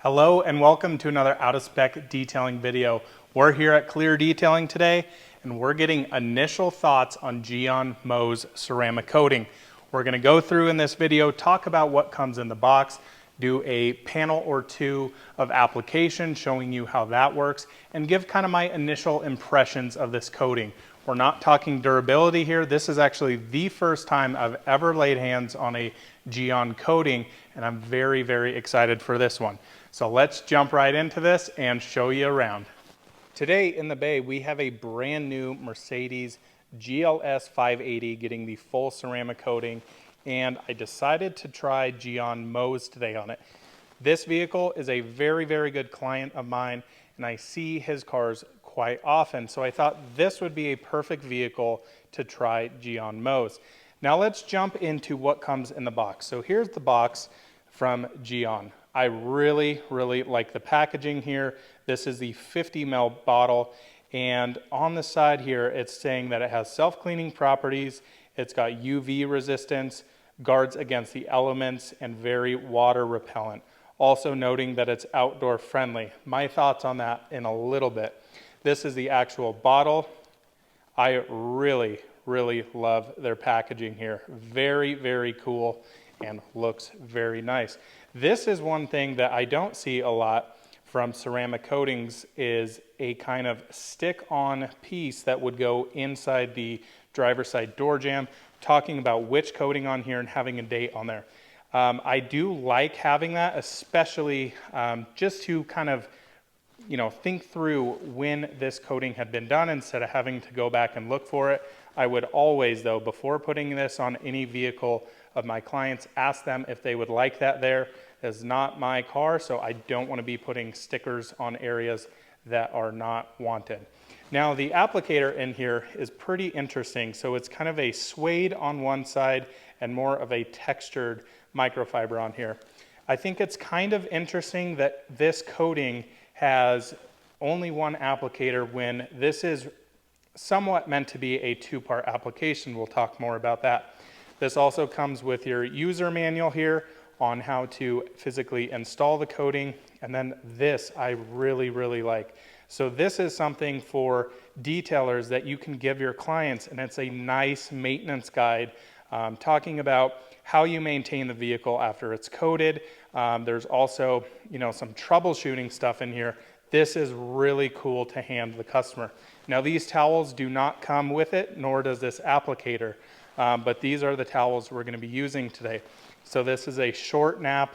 Hello and welcome to another out of spec detailing video. We're here at Clear Detailing today and we're getting initial thoughts on Gyeon Mohs ceramic coating. We're going to go through in this video, talk about what comes in the box, do a panel or two of application showing you how that works, and give kind of my initial impressions of this coating. We're not talking durability here. This is actually the first time I've ever laid hands on a Gyeon coating, and I'm very, very excited for this one. So let's jump right into this and show you around. Today in the bay, we have a brand new Mercedes GLS 580 getting the full ceramic coating, and I decided to try Gyeon Mohs today on it. This vehicle is a very, very good client of mine, and I see his cars quite often, so I thought this would be a perfect vehicle to try Gyeon Mohs. Now let's jump into what comes in the box. So here's the box from Gyeon. I really, really like the packaging here. This is the 50 ml bottle, and on the side here it's saying that it has self-cleaning properties, it's got UV resistance, guards against the elements, and very water repellent. Also noting that it's outdoor friendly. My thoughts on that in a little bit. This is the actual bottle. I really, really love their packaging here. Very, very cool and looks very nice. This is one thing that I don't see a lot from ceramic coatings, is a kind of stick-on piece that would go inside the driver's side door jamb, talking about which coating on here and having a date on there. I do like having that, especially just to kind of think through when this coating had been done instead of having to go back and look for it. I would always, though, before putting this on any vehicle of my clients, ask them if they would like that there. It's not my car, so I don't want to be putting stickers on areas that are not wanted. Now, the applicator in here is pretty interesting. So it's kind of a suede on one side and more of a textured microfiber on here. I think it's kind of interesting that this coating has only one applicator when this is somewhat meant to be a two-part application. We'll talk more about that. This also comes with your user manual here on how to physically install the coating, and then this I really, really like. So this is something for detailers that you can give your clients, and it's a nice maintenance guide talking about how you maintain the vehicle after it's coated. There's also some troubleshooting stuff in here. This is really cool to hand the customer. Now these towels do not come with it, nor does this applicator, but these are the towels we're going to be using today. So this is a short nap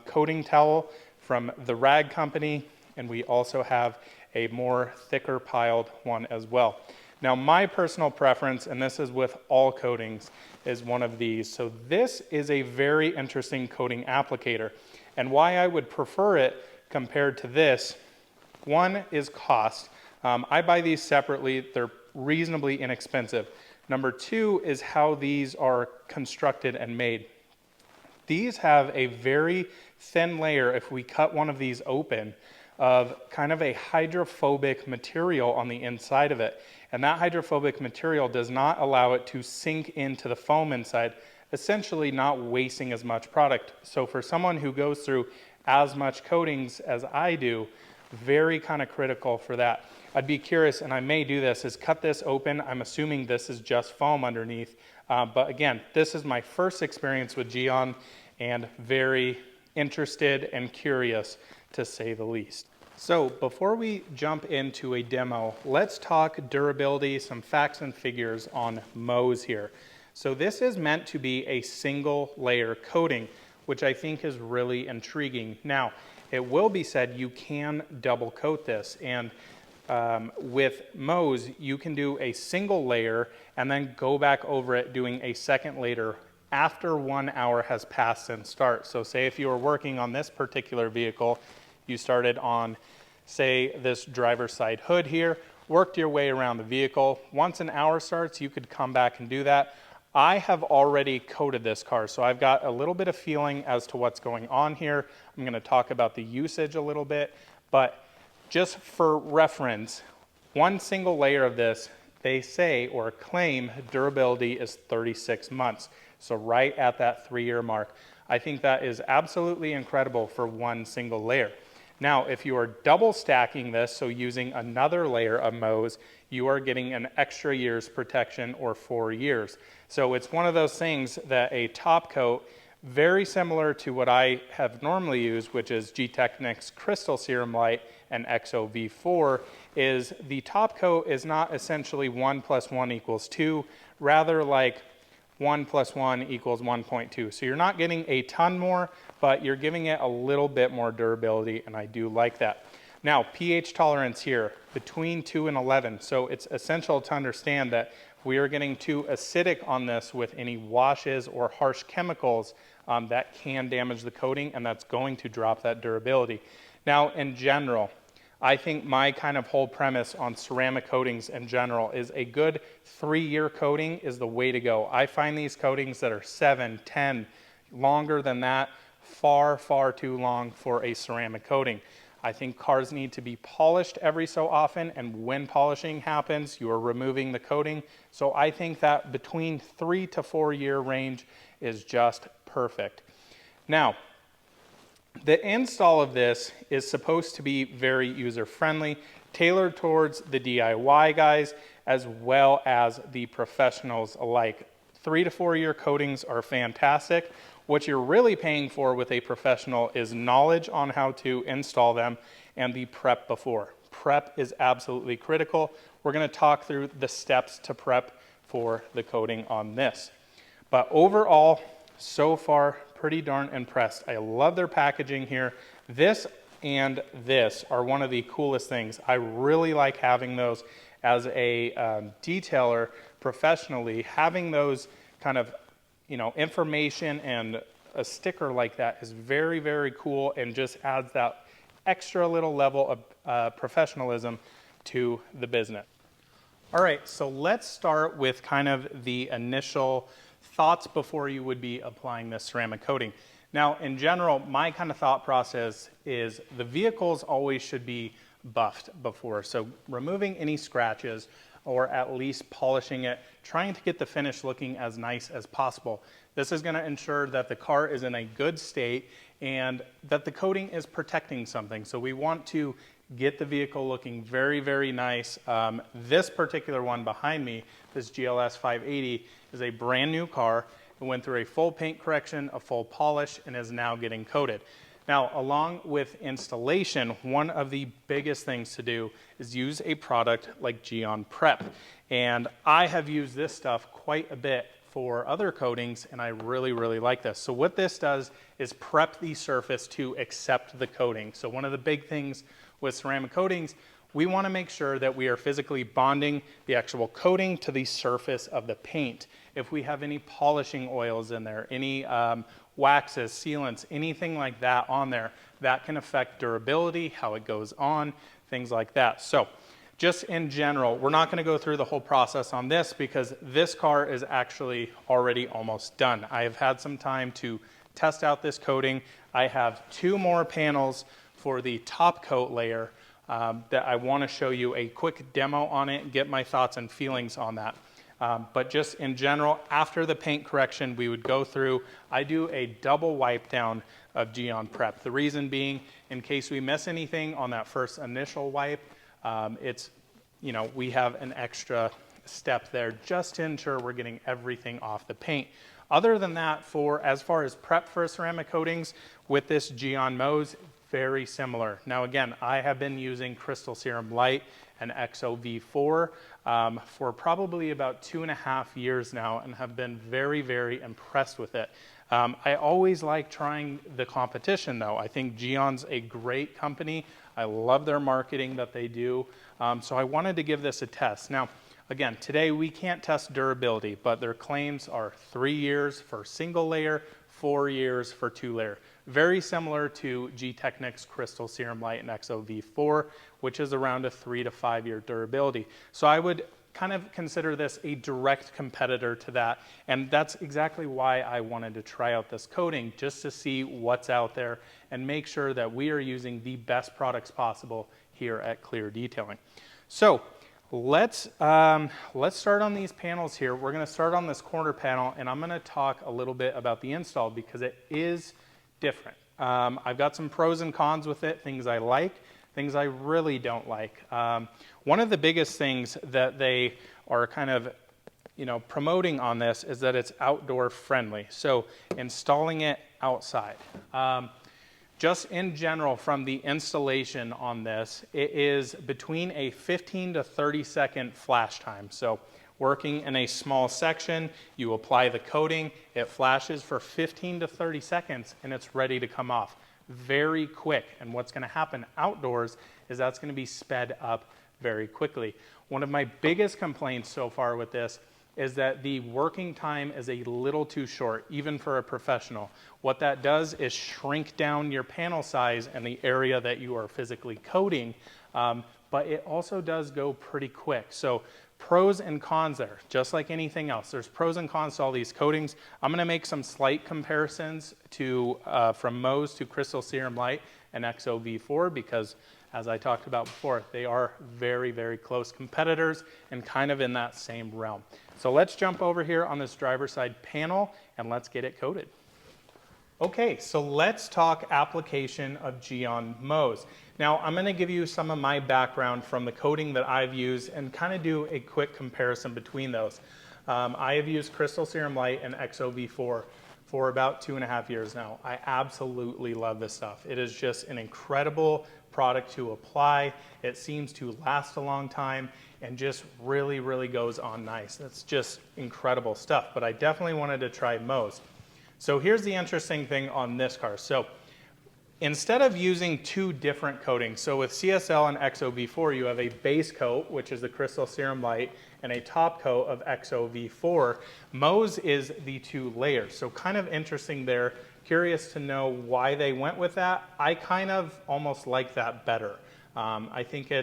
coating towel from the Rag Company, and we also have a more thicker piled one as well. Now my personal preference, and this is with all coatings, is one of these. So this is a very interesting coating applicator, and why I would prefer it compared to this, one is cost. I buy these separately, they're reasonably inexpensive. Number two is how these are constructed and made. These have a very thin layer, if we cut one of these open, of kind of a hydrophobic material on the inside of it. And that hydrophobic material does not allow it to sink into the foam inside, essentially not wasting as much product. So for someone who goes through as much coatings as I do, very kind of critical for that. I'd be curious, and I may do this, is cut this open. I'm assuming this is just foam underneath. But again, this is my first experience with Gyeon, and very interested and curious, to say the least. So before we jump into a demo, let's talk durability, some facts and figures on Mohs here. So this is meant to be a single layer coating, which I think is really intriguing. Now, it will be said you can double coat this, and with Mohs, you can do a single layer and then go back over it doing a second layer after 1 hour has passed since start. So say if you were working on this particular vehicle, you started on, say, this driver's side hood here, worked your way around the vehicle. Once an hour starts, you could come back and do that. I have already coated this car, so I've got a little bit of feeling as to what's going on here. I'm going to talk about the usage a little bit, but just for reference, one single layer of this, they say or claim durability is 36 months. So right at that 3-year mark. I think that is absolutely incredible for one single layer. Now, if you are double stacking this, so using another layer of Mohs, you are getting an extra year's protection, or 4 years. So it's one of those things that a top coat, very similar to what I have normally used, which is G-Technics Crystal Serum Light and XO-V4, is the top coat is not essentially 1 + 1 = 2, rather like 1 + 1 = 1.2. So you're not getting a ton more, but you're giving it a little bit more durability, and I do like that. Now, pH tolerance here, between 2 and 11. So it's essential to understand that we are getting too acidic on this with any washes or harsh chemicals that can damage the coating, and that's going to drop that durability. Now, in general, I think my kind of whole premise on ceramic coatings in general is a good 3-year coating is the way to go. I find these coatings that are 7, 10, longer than that, far, far too long for a ceramic coating. I think cars need to be polished every so often, and when polishing happens, you are removing the coating. So I think that between 3 to 4 year range is just perfect. Now, the install of this is supposed to be very user-friendly, tailored towards the DIY guys as well as the professionals alike. 3 to 4 year coatings are fantastic. What you're really paying for with a professional is knowledge on how to install them and the prep before. Prep is absolutely critical. We're going to talk through the steps to prep for the coating on this. But overall, so far, pretty darn impressed. I love their packaging here. This and this are one of the coolest things. I really like having those as a detailer professionally. Having those kind of, you know, information and a sticker like that is very, very cool, and just adds that extra little level of professionalism to the business. All right, so let's start with kind of the initial thoughts before you would be applying this ceramic coating. Now, in general, my kind of thought process is the vehicles always should be buffed before. So removing any scratches, or at least polishing it, trying to get the finish looking as nice as possible. This is going to ensure that the car is in a good state and that the coating is protecting something. So we want to get the vehicle looking very, very nice. This particular one behind me, this GLS 580, is a brand new car. It went through a full paint correction, a full polish, and is now getting coated. Now, along with installation, one of the biggest things to do is use a product like Gyeon Prep. And I have used this stuff quite a bit for other coatings, and I really, really like this. So what this does is prep the surface to accept the coating. So one of the big things with ceramic coatings, we want to make sure that we are physically bonding the actual coating to the surface of the paint. If we have any polishing oils in there, any waxes, sealants, anything like that on there, that can affect durability, how it goes on, things like that. So just in general, we're not going to go through the whole process on this because this car is actually already almost done. I have had some time to test out this coating. I have 2 more panels for the top coat layer that I want to show you a quick demo on it and get my thoughts and feelings on that. But just in general, after the paint correction, we would go through, I do a double wipe down of Gyeon Prep. The reason being, in case we miss anything on that first initial wipe, it's, you know, we have an extra step there just to ensure we're getting everything off the paint. Other than that, as far as prep for ceramic coatings with this Gyeon Mohs, very similar. Now again, I have been using Crystal Serum Light and XO-V4 for probably about 2.5 years now, and have been very, very impressed with it. I always like trying the competition though. I think Gyeon's a great company. I love their marketing that they do. So I wanted to give this a test. Now, again, today we can't test durability, but their claims are 3 years for single layer, 4 years for 2 layer. Very similar to G-Technics Crystal Serum Light and XO-V4, which is around a 3 to 5 year durability. So I would kind of consider this a direct competitor to that, and that's exactly why I wanted to try out this coating, just to see what's out there and make sure that we are using the best products possible here at Clear Detailing. So let's start on these panels here. We're going to start on this corner panel, and I'm going to talk a little bit about the install because it is different. I've got some pros and cons with it, things I like, things I really don't like. One of the biggest things that they are kind of promoting on this is that it's outdoor friendly. So installing it outside. Just in general from the installation on this, it is between a 15 to 30 second flash time. So working in a small section, you apply the coating, it flashes for 15 to 30 seconds and it's ready to come off. Very quick. And what's going to happen outdoors is that's going to be sped up very quickly. One of my biggest complaints so far with this is that the working time is a little too short, even for a professional. What that does is shrink down your panel size and the area that you are physically coating, but it also does go pretty quick. So pros and cons there, just like anything else. There's pros and cons to all these coatings. I'm gonna make some slight comparisons to from Mohs to Crystal Serum Light and XO-V4 because, as I talked about before, they are very, very close competitors and kind of in that same realm. So let's jump over here on this driver's side panel and let's get it coated. Okay, so let's talk application of Gyeon Mohs. Now, I'm going to give you some of my background from the coating that I've used and kind of do a quick comparison between those. I have used Crystal Serum Light and XO-V4 for about 2.5 years now. I absolutely love this stuff. It is just an incredible product to apply. It seems to last a long time and just really, really goes on nice. It's just incredible stuff, but I definitely wanted to try Mohs. So here's the interesting thing on this car. So instead of using two different coatings, so with CSL and XO-V4, you have a base coat, which is the Crystal Serum Light, and a top coat of XO-V4. Mohs is the 2 layers. So kind of interesting there. Curious to know why they went with that. I kind of almost like that better. I think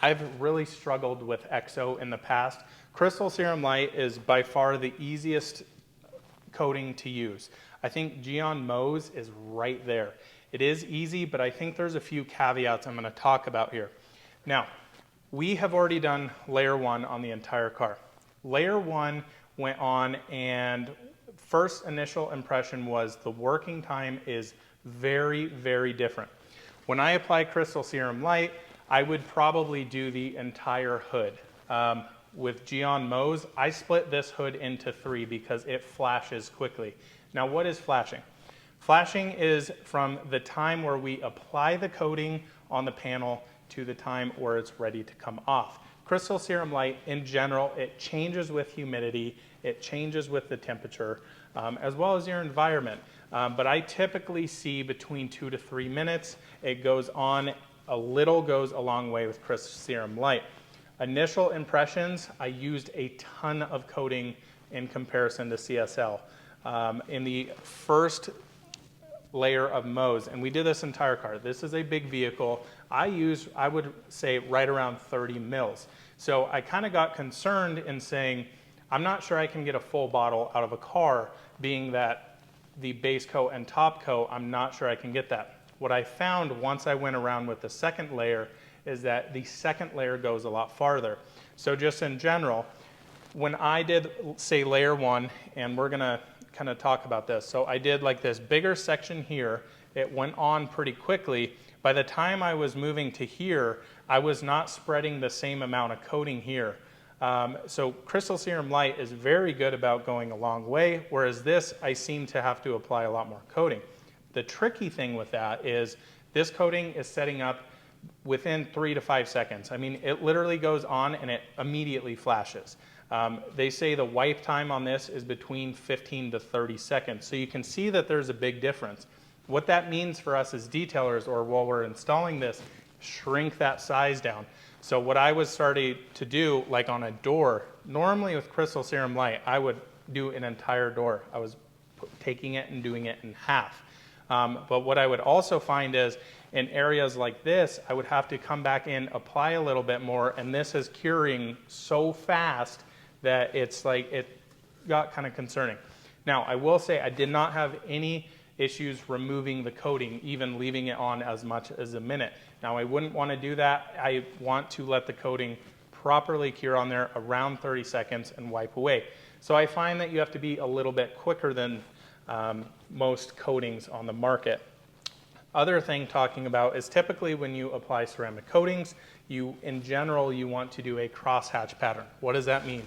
I've really struggled with XO in the past. Crystal Serum Light is by far the easiest coating to use. I think Gyeon Mohs is right there. It is easy, but I think there's a few caveats I'm going to talk about here. Now, we have already done layer 1 on the entire car. Layer 1 went on, and first initial impression was the working time is very, very different. When I apply Crystal Serum Light, I would probably do the entire hood. With Gyeon Mohs, I split this hood into 3 because it flashes quickly. Now, what is flashing? Flashing is from the time where we apply the coating on the panel to the time where it's ready to come off. Crystal Serum Light, in general, it changes with humidity, it changes with the temperature, as well as your environment. But I typically see between 2 to 3 minutes. It goes on a little, goes a long way with Crystal Serum Light. Initial impressions, I used a ton of coating in comparison to CSL. In the first layer of Mohs, and we did this entire car. This is a big vehicle. I would say right around 30 mils. So I kind of got concerned in saying, I'm not sure I can get a full bottle out of a car, being that the base coat and top coat, I'm not sure I can get that. What I found once I went around with the second layer is that the second layer goes a lot farther. So just in general, when I did, say, layer 1, and we're gonna kind of talk about this. So I did like this bigger section here. It went on pretty quickly. By the time I was moving to here, I was not spreading the same amount of coating here. So Crystal Serum Light is very good about going a long way, whereas this, I seem to have to apply a lot more coating. The tricky thing with that is this coating is setting up within 3 to 5 seconds. I mean, it literally goes on and it immediately flashes. They say the wipe time on this is between 15 to 30 seconds. So you can see that there's a big difference. What that means for us as detailers, or while we're installing this, shrink that size down. So what I was starting to do, like on a door, normally with Crystal Serum Light, I would do an entire door. I was taking it and doing it in half. But what I would also find is in areas like this, I would have to come back in, apply a little bit more, and this is curing so fast that it's like, it got kind of concerning. Now, I will say I did not have any issues removing the coating, even leaving it on as much as a minute. Now, I wouldn't want to do that. I want to let the coating properly cure on there around 30 seconds and wipe away. So I find that you have to be a little bit quicker than most coatings on the market. Other thing talking about is typically when you apply ceramic coatings, in general, you want to do a crosshatch pattern. What does that mean?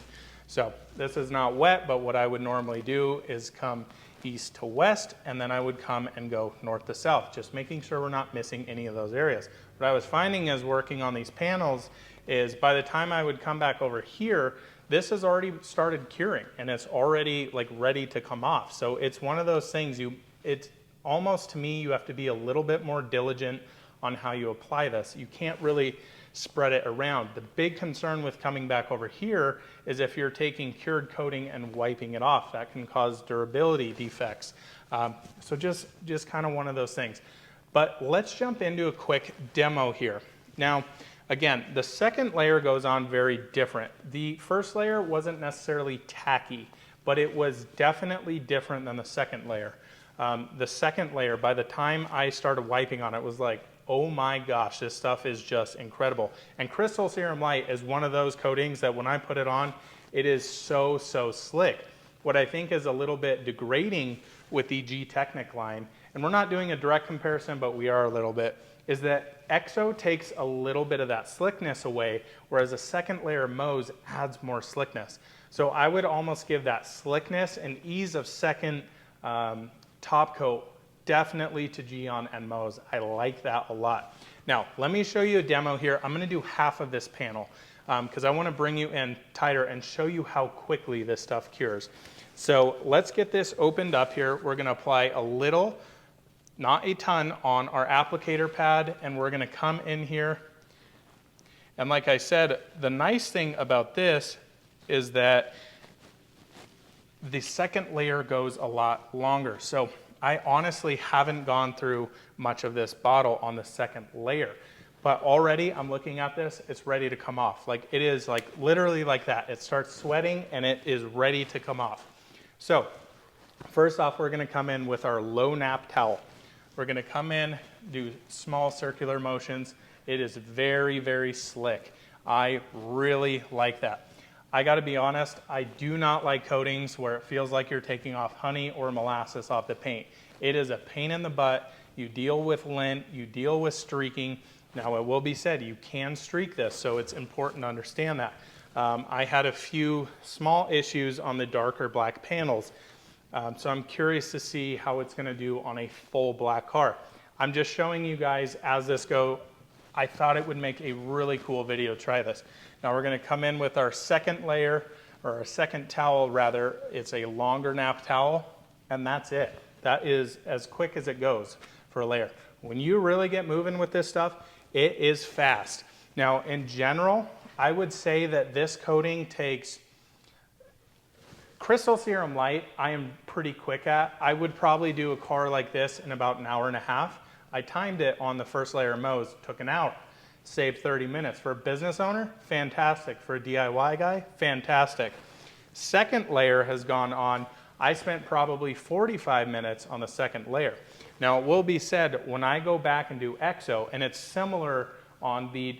So this is not wet, but what I would normally do is come east to west, and then I would come and go north to south, just making sure we're not missing any of those areas. What I was finding as working on these panels is by the time I would come back over here, this has already started curing and it's already like ready to come off. So it's one of those things, it's almost, to me, you have to be a little bit more diligent on how you apply this. You can't really spread it around. The big concern with coming back over here is if you're taking cured coating and wiping it off, that can cause durability defects. So just kind of one of those things. But let's jump into a quick demo here. Now, again, the second layer goes on very different. The first layer wasn't necessarily tacky, but it was definitely different than the second layer. The second layer, by the time I started wiping on it, was like, oh my gosh, this stuff is just incredible. And Crystal Serum Light is one of those coatings that when I put it on, it is so slick. What I think is a little bit degrading with the G-Technic line, and we're not doing a direct comparison, but we are a little bit, is that EXO takes a little bit of that slickness away, whereas a second layer Mohs adds more slickness. So I would almost give that slickness and ease of second top coat definitely to Gyeon and Mohs. I like that a lot. Now, let me show you a demo here. I'm gonna do half of this panel because I wanna bring you in tighter and show you how quickly this stuff cures. So let's get this opened up here. We're gonna apply a little, not a ton, on our applicator pad, and we're gonna come in here. And like I said, the nice thing about this is that the second layer goes a lot longer. So I honestly haven't gone through much of this bottle on the second layer, but already I'm looking at this, it's ready to come off. Like it is like literally like that. It starts sweating and it is ready to come off. So first off, we're gonna come in with our low nap towel. We're gonna come in, do small circular motions. It is very slick. I really like that. I gotta be honest, I do not like coatings where it feels like you're taking off honey or molasses off the paint. It is a pain in the butt. You deal with lint, you deal with streaking. Now it will be said, you can streak this, so it's important to understand that. I had a few small issues on the darker black panels, so I'm curious to see how it's gonna do on a full black car. I'm just showing you guys as this goes. I thought it would make a really cool video to try this. Now we're gonna come in with our second layer, or our second towel rather. It's a longer nap towel, and that's it. That is as quick as it goes for a layer. When you really get moving with this stuff, it is fast. Now in general, I would say that this coating takes, Crystal Serum Light, I am pretty quick at. I would probably do a car like this in about an hour and a half. I timed it on the first layer of Mohs, took an hour, saved 30 minutes. For a business owner, fantastic. For a DIY guy, fantastic. Second layer has gone on, I spent probably 45 minutes on the second layer. Now it will be said, when I go back and do EXO, and it's similar on the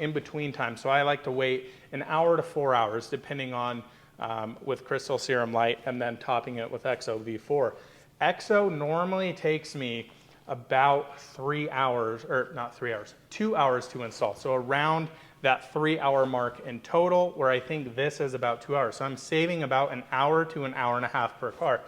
in-between time, so I like to wait an hour to 4 hours, depending on with Crystal Serum Light, and then topping it with EXO V4. EXO normally takes me about 3 hours, or not 3 hours, 2 hours to install. So around that 3 hour mark in total, where I think this is about 2 hours. So I'm saving about an hour to an hour and a half per car.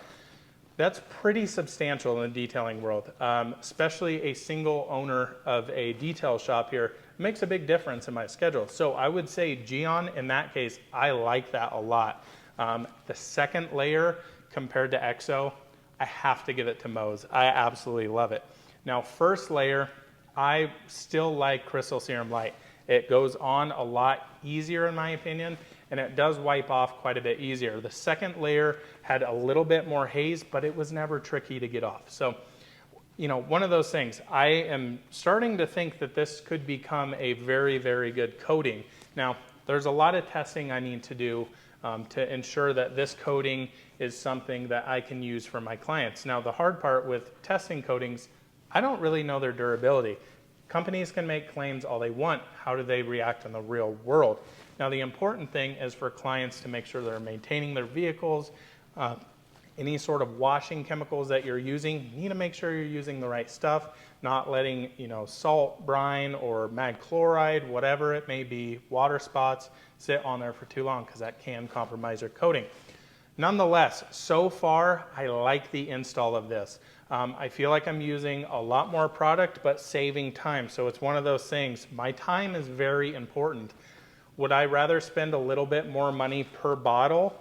That's pretty substantial in the detailing world, especially a single owner of a detail shop here makes a big difference in my schedule. So I would say Gyeon, in that case, I like that a lot. The second layer compared to EXO, I have to give it to Mohs. I absolutely love it. Now, first layer, I still like Crystal Serum Light. It goes on a lot easier in my opinion, and it does wipe off quite a bit easier. The second layer had a little bit more haze, but it was never tricky to get off. So, you know, one of those things. I am starting to think that this could become a very good coating. Now, there's a lot of testing I need to do to ensure that this coating is something that I can use for my clients. Now, the hard part with testing coatings, I don't really know their durability. Companies can make claims all they want. How do they react in the real world? Now, the important thing is for clients to make sure they're maintaining their vehicles. Any sort of washing chemicals that you're using, you need to make sure you're using the right stuff, not letting, salt, brine, or mag chloride, whatever it may be, water spots, sit on there for too long because that can compromise your coating. Nonetheless, so far, I like the install of this. I feel like I'm using a lot more product, but saving time. So it's one of those things. My time is very important. Would I rather spend a little bit more money per bottle?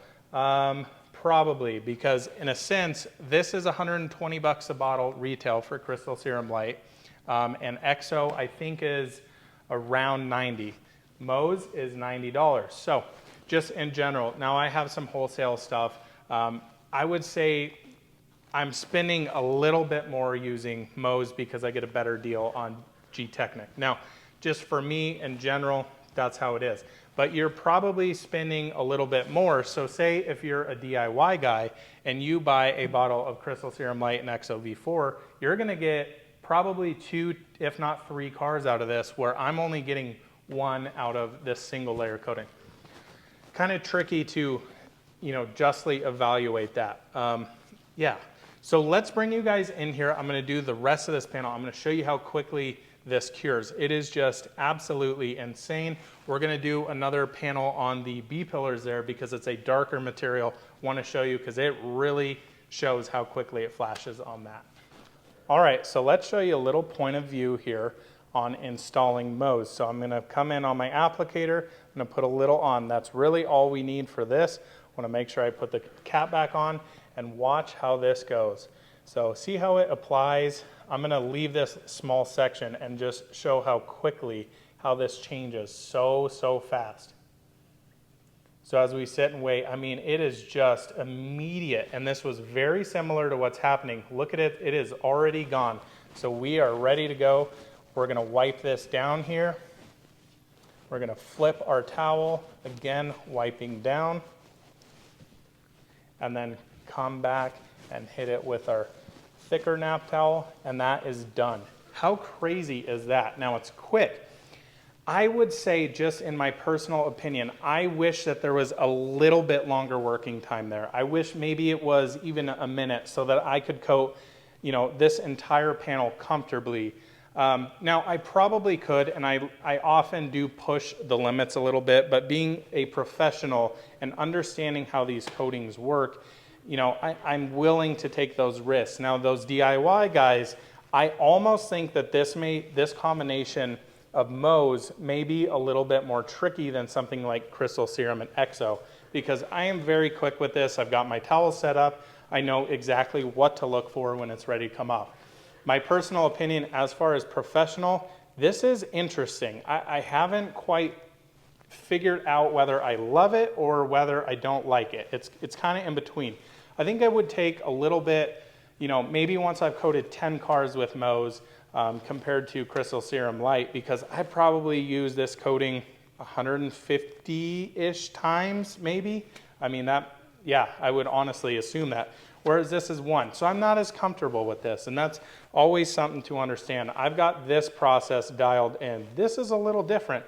Probably, because in a sense, this is 120 bucks a bottle retail for Crystal Serum Light, and EXO I think is around 90. Mohs is $90. So just in general, now I have some wholesale stuff. I would say I'm spending a little bit more using Mohs because I get a better deal on G-Technic. Now, just for me in general, that's how it is. But you're probably spending a little bit more. So say if you're a DIY guy and you buy a bottle of Crystal Serum Light and EXO V4, you're gonna get probably 2, if not 3 cars out of this, where I'm only getting 1 out of this single layer coating. Kind of tricky to, justly evaluate that. Yeah, so let's bring you guys in here. I'm gonna do the rest of this panel. I'm gonna show you how quickly this cures. It is just absolutely insane. We're gonna do another panel on the B pillars there because it's a darker material. Want to show you because it really shows how quickly it flashes on that. All right, so let's show you a little point of view here on installing Mohs. So I'm gonna come in on my applicator, I'm gonna put a little on. That's really all we need for this. I wanna make sure I put the cap back on and watch how this goes. So see how it applies. I'm gonna leave this small section and just show how quickly how this changes so fast. So as we sit and wait, I mean, it is just immediate. And this was very similar to what's happening. Look at it, it is already gone. So we are ready to go. We're gonna wipe this down here. We're gonna flip our towel, again, wiping down, and then come back and hit it with our thicker nap towel, and that is done. How crazy is that? Now it's quick. I would say, just in my personal opinion, I wish that there was a little bit longer working time there. I wish maybe it was even a minute so that I could coat, this entire panel comfortably. Now I probably could, and I often do push the limits a little bit, but being a professional and understanding how these coatings work, I'm willing to take those risks. Now those DIY guys, I almost think that this combination of Mohs may be a little bit more tricky than something like Crystal Serum and EXO, because I am very quick with this. I've got my towel set up. I know exactly what to look for when it's ready to come off. My personal opinion, as far as professional, this is interesting. I haven't quite figured out whether I love it or whether I don't like it. It's kind of in between. I think I would take a little bit, maybe once I've coated 10 cars with Mohs compared to Crystal Serum Light, because I probably use this coating 150-ish times, maybe. I mean, I would honestly assume that. Whereas this is 1. So I'm not as comfortable with this, and that's always something to understand. I've got this process dialed in. This is a little different.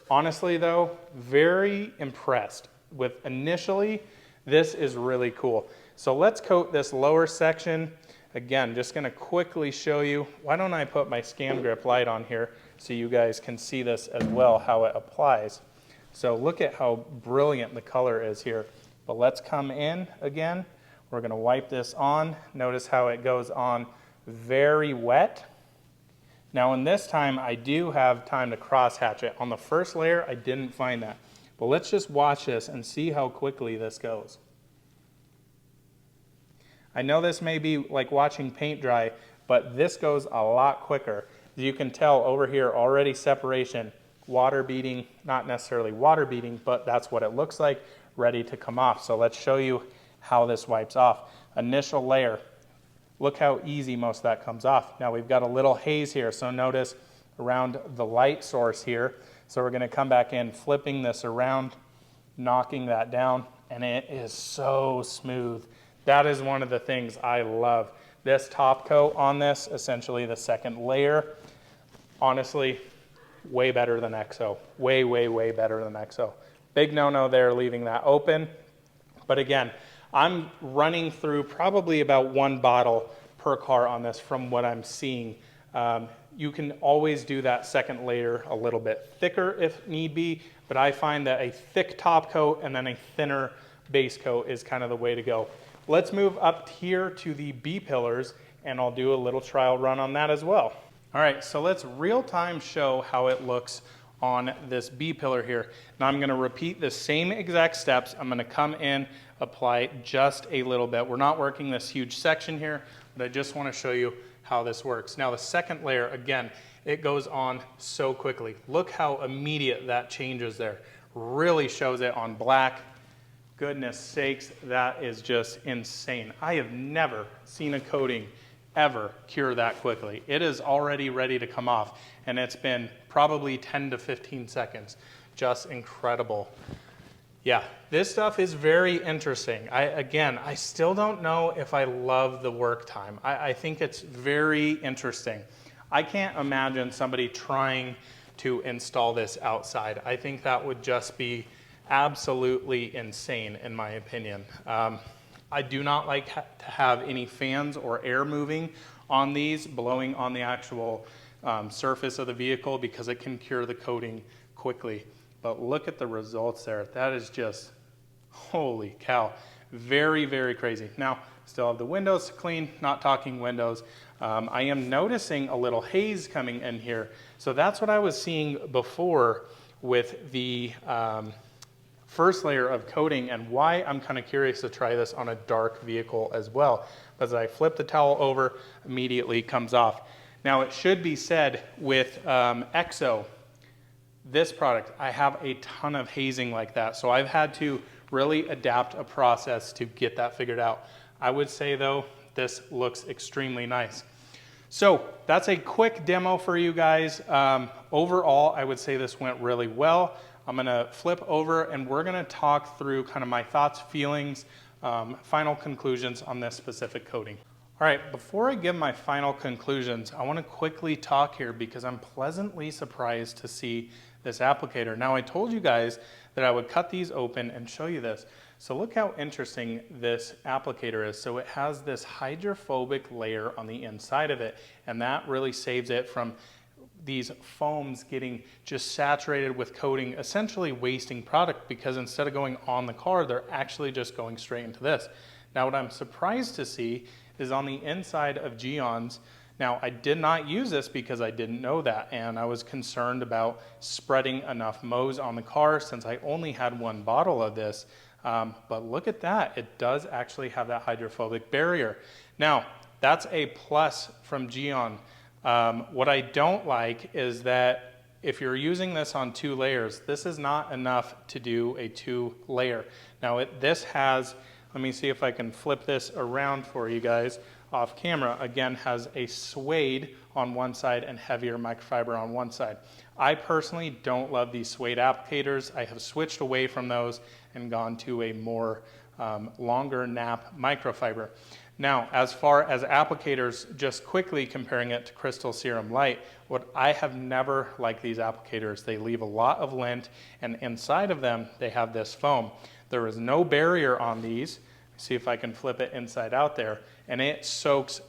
Honestly though, very impressed with initially. This is really cool. So let's coat this lower section. Again, just gonna quickly show you. Why don't I put my Scan Grip light on here so you guys can see this as well, how it applies. So look at how brilliant the color is here. But let's come in again. We're gonna wipe this on. Notice how it goes on very wet. Now in this time, I do have time to cross hatch it. On the first layer, I didn't find that. But let's just watch this and see how quickly this goes. I know this may be like watching paint dry, but this goes a lot quicker. As you can tell over here, already separation, water beading, not necessarily water beading, but that's what it looks like, ready to come off. So let's show you how this wipes off. Initial layer, look how easy most of that comes off. Now we've got a little haze here, so notice around the light source here. So we're gonna come back in, flipping this around, knocking that down, and it is so smooth. That is one of the things I love. This top coat on this, essentially the second layer, honestly, way better than EXO. Way, way, way better than EXO. Big no-no there, leaving that open. But again, I'm running through probably about 1 bottle per car on this from what I'm seeing. You can always do that second layer a little bit thicker if need be, but I find that a thick top coat and then a thinner base coat is kind of the way to go. Let's move up here to the B pillars, and I'll do a little trial run on that as well. All right, so let's real-time show how it looks on this B pillar here. Now I'm gonna repeat the same exact steps. I'm gonna come in, apply just a little bit. We're not working this huge section here, but I just wanna show you how this works. Now the second layer, again, it goes on so quickly. Look how immediate that changes there. Really shows it on black. Goodness sakes, that is just insane. I have never seen a coating ever cure that quickly. It is already ready to come off, and it's been probably 10 to 15 seconds. Just incredible. Yeah, this stuff is very interesting. I still don't know if I love the work time. I think it's very interesting. I can't imagine somebody trying to install this outside. I think that would just be absolutely insane in my opinion. I do not like to have any fans or air moving on these, blowing on the actual surface of the vehicle, because it can cure the coating quickly. But look at the results there. That is just, holy cow. Very, very crazy. Now, still have the windows to clean, not talking windows. I am noticing a little haze coming in here. So that's what I was seeing before with the first layer of coating, and why I'm kind of curious to try this on a dark vehicle as well. As I flip the towel over, immediately comes off. Now it should be said with EXO, this product, I have a ton of hazing like that. So I've had to really adapt a process to get that figured out. I would say though, this looks extremely nice. So that's a quick demo for you guys. Overall, I would say this went really well. I'm gonna flip over and we're gonna talk through kind of my thoughts, feelings, final conclusions on this specific coating. All right, before I give my final conclusions, I wanna quickly talk here because I'm pleasantly surprised to see this applicator. Now I told you guys that I would cut these open and show you this. So look how interesting this applicator is. So it has this hydrophobic layer on the inside of it, and that really saves it from these foams getting just saturated with coating, essentially wasting product, because instead of going on the car, they're actually just going straight into this. Now what I'm surprised to see is on the inside of Gyeon's. Now I did not use this because I didn't know that, and I was concerned about spreading enough Mohs on the car since I only had 1 bottle of this. But look at that, it does actually have that hydrophobic barrier. Now that's a plus from Gyeon. What I don't like is that if you're using this on 2 layers, this is not enough to do a 2-layer. Now this has, let me see if I can flip this around for you guys off camera, again has a suede on one side and heavier microfiber on one side. I personally don't love these suede applicators. I have switched away from those and gone to a more longer nap microfiber. Now, as far as applicators, just quickly comparing it to Crystal Serum Light, what I have never liked these applicators. They leave a lot of lint, and inside of them, they have this foam. There is no barrier on these. See if I can flip it inside out there, and it soaks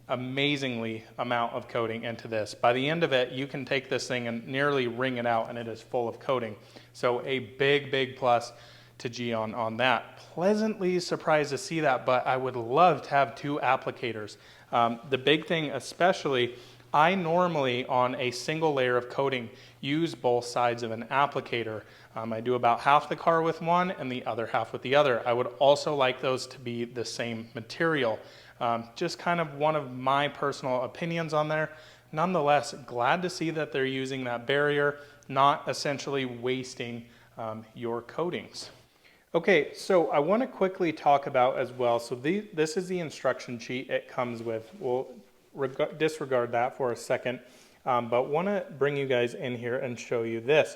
amazingly amount of coating into this. By the end of it, you can take this thing and nearly wring it out, and it is full of coating. So a big, big plus to Gyeon on that. Pleasantly surprised to see that, but I would love to have 2 applicators. The big thing especially, I normally on a single layer of coating use both sides of an applicator. I do about half the car with one and the other half with the other. I would also like those to be the same material. Just kind of one of my personal opinions on there. Nonetheless, glad to see that they're using that barrier, not essentially wasting your coatings. Okay, so I want to quickly talk about as well, so this is the instruction sheet it comes with. We'll disregard that for a second, but want to bring you guys in here and show you this.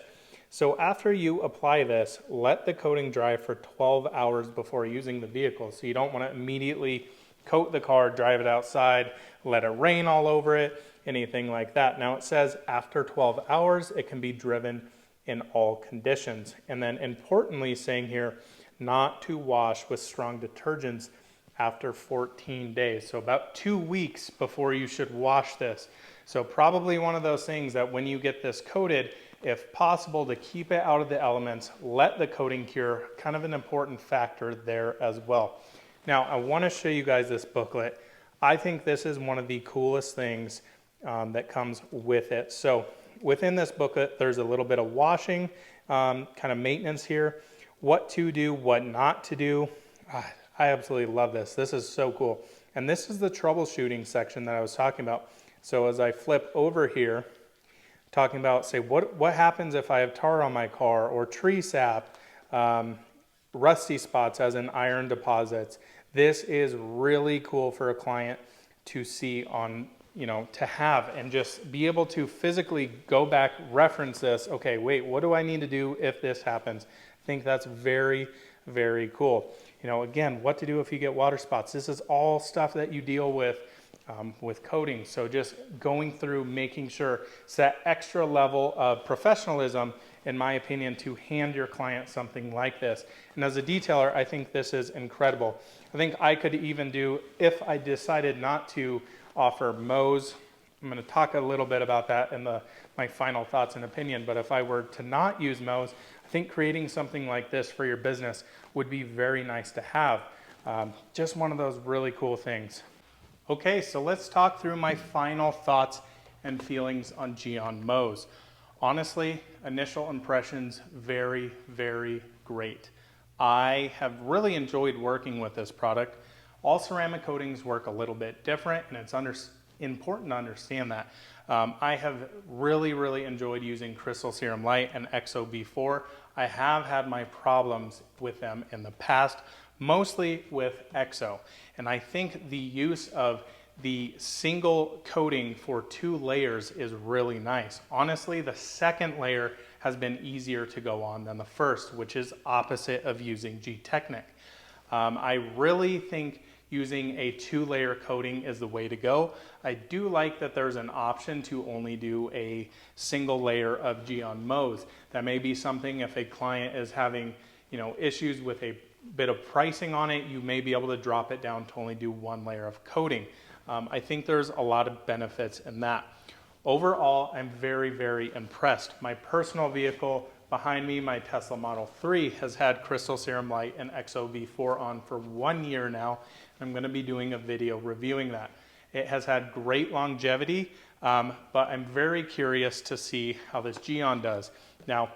So after you apply this, let the coating dry for 12 hours before using the vehicle. So you don't want to immediately coat the car, drive it outside, let it rain all over it. anything like that. Now it says after 12 hours, it can be driven in all conditions. And then importantly saying here, not to wash with strong detergents after 14 days. So about 2 weeks before you should wash this. So probably one of those things that when you get this coated, if possible, to keep it out of the elements, let the coating cure, kind of an important factor there as well. Now, I want to show you guys this booklet. I think this is one of the coolest things that comes with it. So within this booklet, there's a little bit of washing, kind of maintenance here, what to do, what not to do. I absolutely love this. This is so cool. And this is the troubleshooting section that I was talking about. So as I flip over here, talking about, say, what happens if I have tar on my car or tree sap, rusty spots as in iron deposits. This is really cool for a client to see on, to have and just be able to physically go back, reference this. Okay, wait, what do I need to do if this happens? I think that's very, very cool. Again, what to do if you get water spots. This is all stuff that you deal with coating. So just going through, making sure it's that extra level of professionalism, in my opinion, to hand your client something like this. And as a detailer, I think this is incredible. I think I could even do, if I decided not to offer Mohs, I'm going to talk a little bit about that in my final thoughts and opinion, but if I were to not use Mohs, I think creating something like this for your business would be very nice to have. Just one of those really cool things. Okay, so let's talk through my final thoughts and feelings on Gyeon Mohs. Honestly, initial impressions, very, very great. I have really enjoyed working with this product. All ceramic coatings work a little bit different, and it's important to understand that. I have really, really enjoyed using Crystal Serum Light and XO before. I have had my problems with them in the past, mostly with XO. And I think the use of the single coating for 2 layers is really nice. Honestly, the second layer has been easier to go on than the first, which is opposite of using G-Technic. I really think using a 2-layer coating is the way to go. I do like that there's an option to only do a single layer of Gyeon Mohs. That may be something if a client is having issues with a bit of pricing on it, you may be able to drop it down to only do 1 layer of coating. I think there's a lot of benefits in that. Overall, I'm very, very impressed. My personal vehicle behind me, my Tesla Model 3, has had Crystal Serum Light and XO V4 on for 1 year now. I'm going to be doing a video reviewing that. It has had great longevity, but I'm very curious to see how this Gyeon does. Now,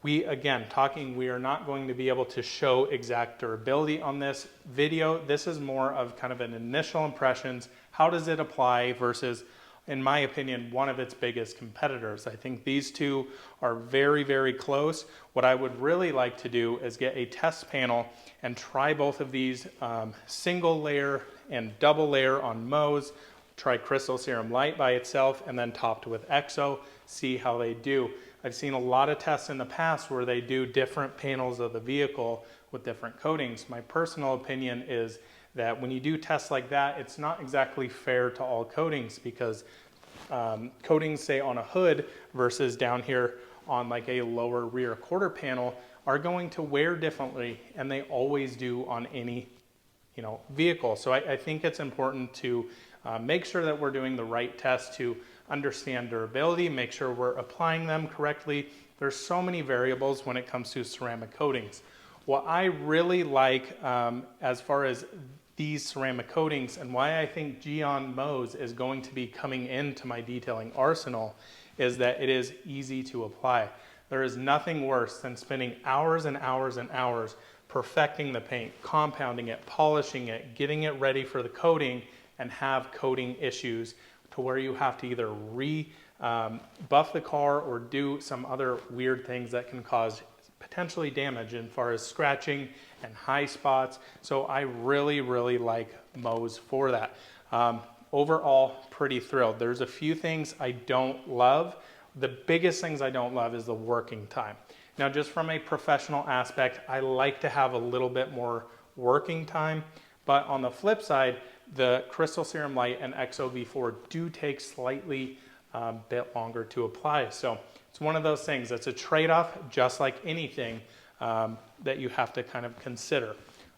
we are not going to be able to show exact durability on this video. This is more of kind of an initial impressions. How does it apply versus, in my opinion, one of its biggest competitors? I think these two are very, very close. What I would really like to do is get a test panel and try both of these single layer and double layer on Mohs, try Crystal Serum Light by itself, and then topped with XO, see how they do. I've seen a lot of tests in the past where they do different panels of the vehicle with different coatings. My personal opinion is that when you do tests like that, it's not exactly fair to all coatings because coatings, say on a hood versus down here on like a lower rear quarter panel, are going to wear differently, and they always do on any vehicle. So I think it's important to make sure that we're doing the right tests to understand durability, make sure we're applying them correctly. There's so many variables when it comes to ceramic coatings. What I really like as far as these ceramic coatings and why I think Gyeon Mohs is going to be coming into my detailing arsenal is that it is easy to apply. There is nothing worse than spending hours and hours and hours perfecting the paint, compounding it, polishing it, getting it ready for the coating, and have coating issues to where you have to either buff the car or do some other weird things that can cause potentially damage as far as scratching and high spots. So I really, really like Mohs for that. Overall, pretty thrilled. There's a few things I don't love. The biggest things I don't love is the working time. Now, just from a professional aspect, I like to have a little bit more working time. But on the flip side, the Crystal Serum Light and XOV4 do take slightly bit longer to apply. So it's one of those things. It's a trade-off, just like anything that you have to kind of consider.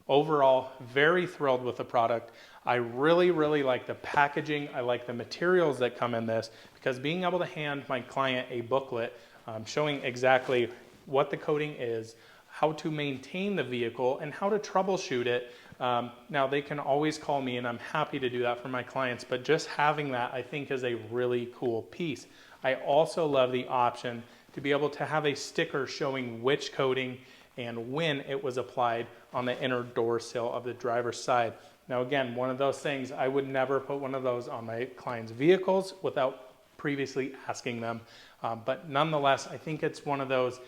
Overall, very thrilled with the product. I really, really like the packaging. I like the materials that come in this, because being able to hand my client a booklet showing exactly what the coating is, how to maintain the vehicle, and how to troubleshoot it. Now, they can always call me, and I'm happy to do that for my clients, but just having that, I think, is a really cool piece. I also love the option to be able to have a sticker showing which coating and when it was applied on the inner door sill of the driver's side. Now, again, one of those things, I would never put one of those on my clients' vehicles without previously asking them. But nonetheless, I think it's one of those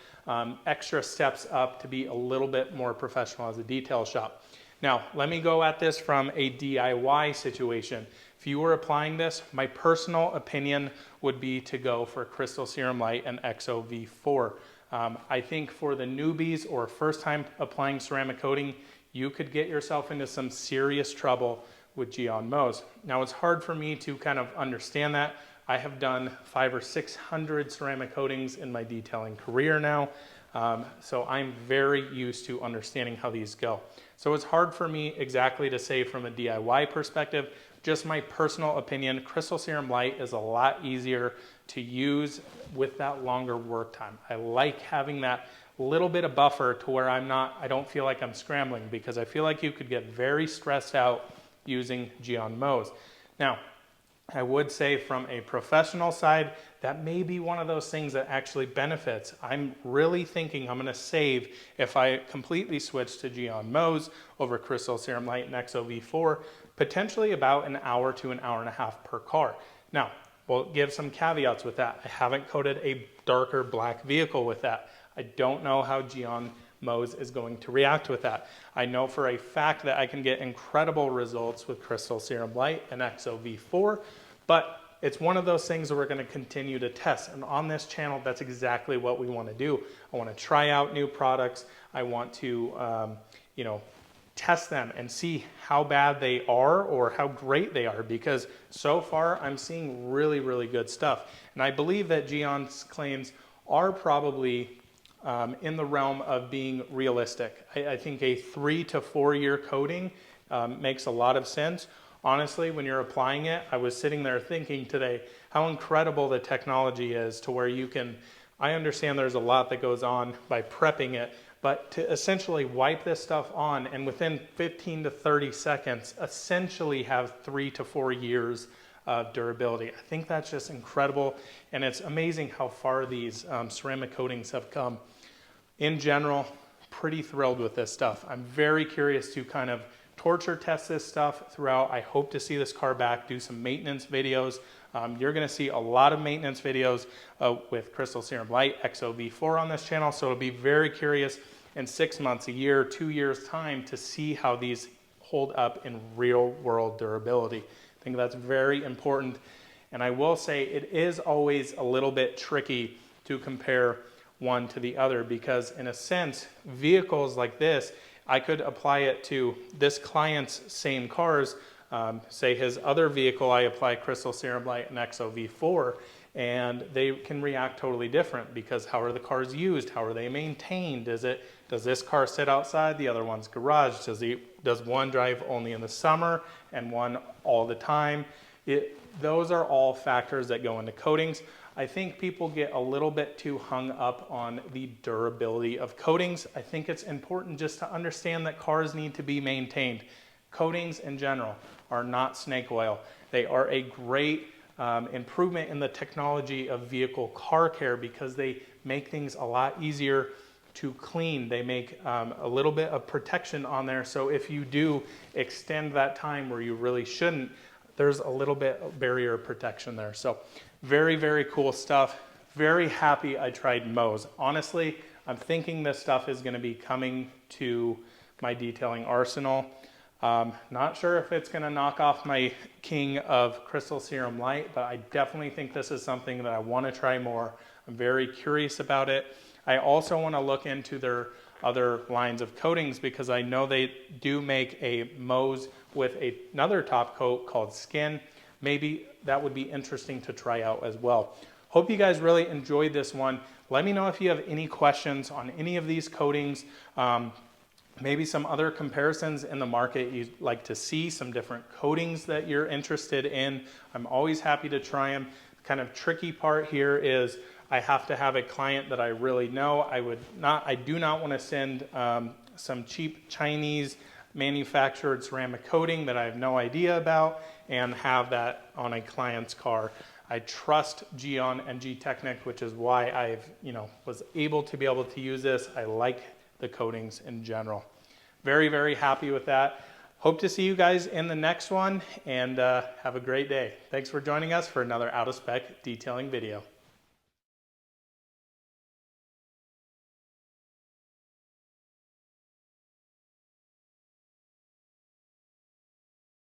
extra steps up to be a little bit more professional as a detail shop. Now, let me go at this from a DIY situation. If you were applying this, my personal opinion would be to go for Crystal Serum Light and XOV4. I think for the newbies or first time applying ceramic coating, you could get yourself into some serious trouble with Gyeon Mohs. Now, it's hard for me to kind of understand that. I have done 500 or 600 ceramic coatings in my detailing career now, so I'm very used to understanding how these go. So it's hard for me exactly to say from a DIY perspective. Just my personal opinion, Crystal Serum Light is a lot easier to use with that longer work time. I like having that little bit of buffer to where I don't feel like I'm scrambling, because I feel like you could get very stressed out using Gyeon Mohs. Now, I would say from a professional side, that may be one of those things that actually benefits. I'm really thinking I'm going to save if I completely switch to Gyeon Mohs over Crystal Serum Light and XOV4, potentially about an hour to an hour and a half per car. Now, we'll give some caveats with that. I haven't coated a darker black vehicle with that. I don't know how Gyeon Mohs is going to react with that. I know for a fact that I can get incredible results with Crystal Serum Light and XOV4, but it's one of those things that we're going to continue to test. And on this channel, that's exactly what we want to do. I want to try out new products. I want to, test them and see how bad they are or how great they are, because so far I'm seeing really, really good stuff. And I believe that Gyeon's claims are probably in the realm of being realistic. I think a 3 to 4 year coating makes a lot of sense. Honestly, when you're applying it, I was sitting there thinking today how incredible the technology is to where you can, I understand there's a lot that goes on by prepping it, but to essentially wipe this stuff on and within 15 to 30 seconds, essentially have 3 to 4 years of durability. I think that's just incredible, and it's amazing how far these ceramic coatings have come. In general, pretty thrilled with this stuff. I'm very curious to kind of torture test this stuff throughout. I hope to see this car back, do some maintenance videos. You're gonna see a lot of maintenance videos with Crystal Serum Light, XOV4 on this channel, so it'll be very curious in 6 months, a year, 2 years time to see how these hold up in real world durability. I think that's very important. And I will say it is always a little bit tricky to compare one to the other, because in a sense, vehicles like this, I could apply it to this client's same cars. Say his other vehicle, I apply Crystal Serum Light and XOV4, and they can react totally different, because how are the cars used? How are they maintained? Does this car sit outside? The other one's garage. Does one drive only in the summer and one all the time? Those are all factors that go into coatings. I think people get a little bit too hung up on the durability of coatings. I think it's important just to understand that cars need to be maintained. Coatings in general are not snake oil. They are a great improvement in the technology of vehicle car care, because they make things a lot easier to clean. They make a little bit of protection on there, so if you do extend that time where you really shouldn't, there's a little bit of barrier of protection there. So very, very cool stuff. Very happy I tried Mohs. Honestly, I'm thinking this stuff is going to be coming to my detailing arsenal. Not sure if it's going to knock off my king of Crystal Serum Light, but I definitely think this is something that I want to try more. I'm very curious about it. I also want to look into their other lines of coatings, because I know they do make a Mohs with another top coat called Skin. Maybe that would be interesting to try out as well. Hope you guys really enjoyed this one. Let me know if you have any questions on any of these coatings. Maybe some other comparisons in the market you'd like to see, some different coatings that you're interested in. I'm always happy to try them. Kind of tricky part here is I have to have a client that I really know. I do not want to send some cheap Chinese manufactured ceramic coating that I have no idea about and have that on a client's car. I trust Gyeon and G-Technic, which is why I've, was able to use this. I like the coatings in general. Very, very happy with that. Hope to see you guys in the next one, and have a great day. Thanks for joining us for another out of spec detailing video.